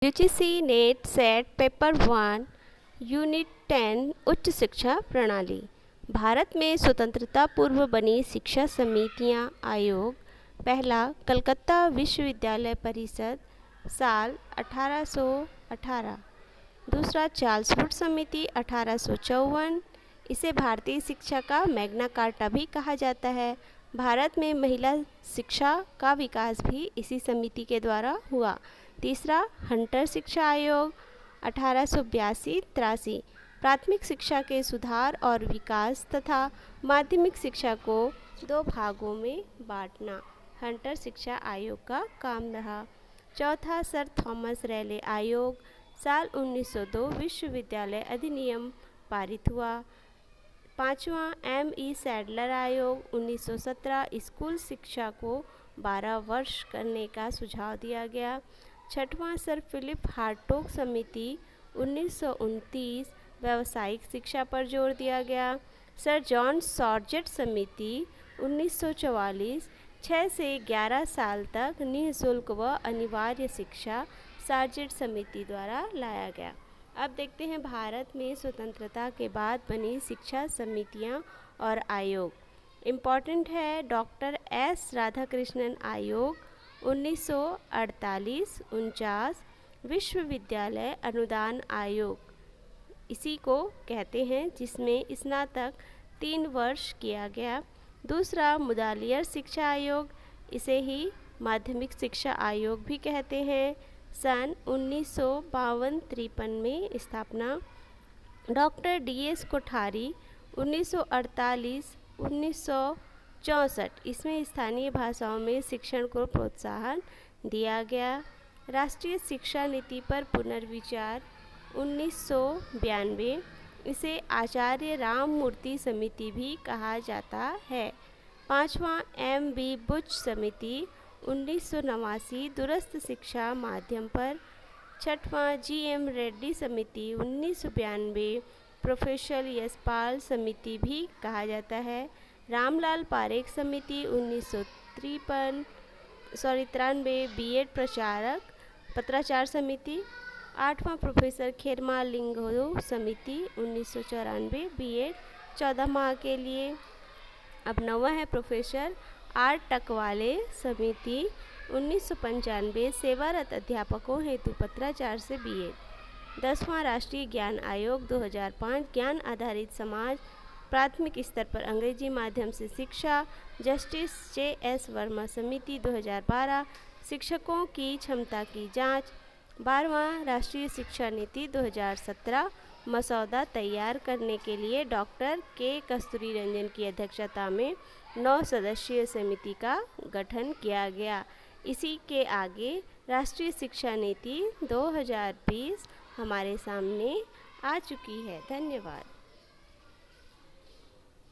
UGC net set paper 1 unit 10 उच्च शिक्षा प्रणाली। भारत में स्वतंत्रता पूर्व बनी शिक्षा समितियां आयोग। पहला कलकत्ता विश्वविद्यालय परिषद साल 1818। दूसरा चार्ल्स वुड समिति 1854। इसे भारतीय शिक्षा का मैग्ना कार्टा भी कहा जाता है। भारत में महिला शिक्षा का विकास भी इसी समिति के द्वारा हुआ। तीसरा हंटर शिक्षा आयोग 1882-83। प्राथमिक शिक्षा के सुधार और विकास तथा माध्यमिक शिक्षा को दो भागों में बांटना हंटर शिक्षा आयोग का काम रहा। चौथा सर थॉमस रैले आयोग साल 1902 विश्वविद्यालय अधिनियम पारित हुआ। पांचवा M.E. सैडलर आयोग 1917 स्कूल शिक्षा को 12 वर्ष करने का सुझाव दिया गया। छठवां सर फिलिप हार्टोग समिति 1929 व्यावसायिक शिक्षा पर जोर दिया गया। सर जॉन सॉर्जेट समिति 1944 6 से 11 साल तक निःशुल्क व अनिवार्य शिक्षा सार्जेट समिति द्वारा लाया गया। अब देखते हैं भारत में स्वतंत्रता के बाद बनी शिक्षा समितियां और आयोग। इम्पॉर्टेंट है डॉक्टर एस राधाकृष्णन आयोग 1948-49। विश्वविद्यालय अनुदान आयोग इसी को कहते हैं, जिसमें स्नातक 3 वर्ष किया गया। दूसरा मुदालियर शिक्षा आयोग, इसे ही माध्यमिक शिक्षा आयोग भी कहते हैं। सन 1952-53 में स्थापना। Doctor D.S. कोठारी 1948-1964। इसमें स्थानीय भाषाओं में शिक्षण को प्रोत्साहन दिया गया। राष्ट्रीय शिक्षा नीति पर पुनर्विचार 1992। इसे आचार्य राममूर्ति समिति भी कहा जाता है। पांचवा M.B. बुच समिति 1989 दूरस्थ शिक्षा माध्यम पर। छठवां G.M. रेड्डी समिति 1992 प्रोफेसर यशपाल समिति भी कहा जाता है। रामलाल पारेख समिति 1993 B.एड प्रचारक पत्राचार समिति। आठवां प्रोफेसर खेरमाल लिंगो समिति 1994 B.एड 14 माह के लिए। अब नौवां है प्रोफेसर R. टकवाले समिति 1995 सेवारत अध्यापकों हेतु पत्राचार से B.एड। 10वां राष्ट्रीय ज्ञान आयोग 2005 ज्ञान आधारित समाज प्राथमिक स्तर पर अंग्रेजी माध्यम से शिक्षा। Justice J.S. वर्मा समिति 2012 शिक्षकों की क्षमता की जांच। 12वां राष्ट्रीय शिक्षा नीति 2017 मसौदा तैयार करने के लिए डॉक्टर K. कस्तूरी रंजन की अध्यक्षता में 9 सदस्यीय समिति का गठन किया गया। इसी के आगे राष्ट्रीय शिक्षा नीति 2020 हमारे सामने आ चुकी है। धन्यवाद।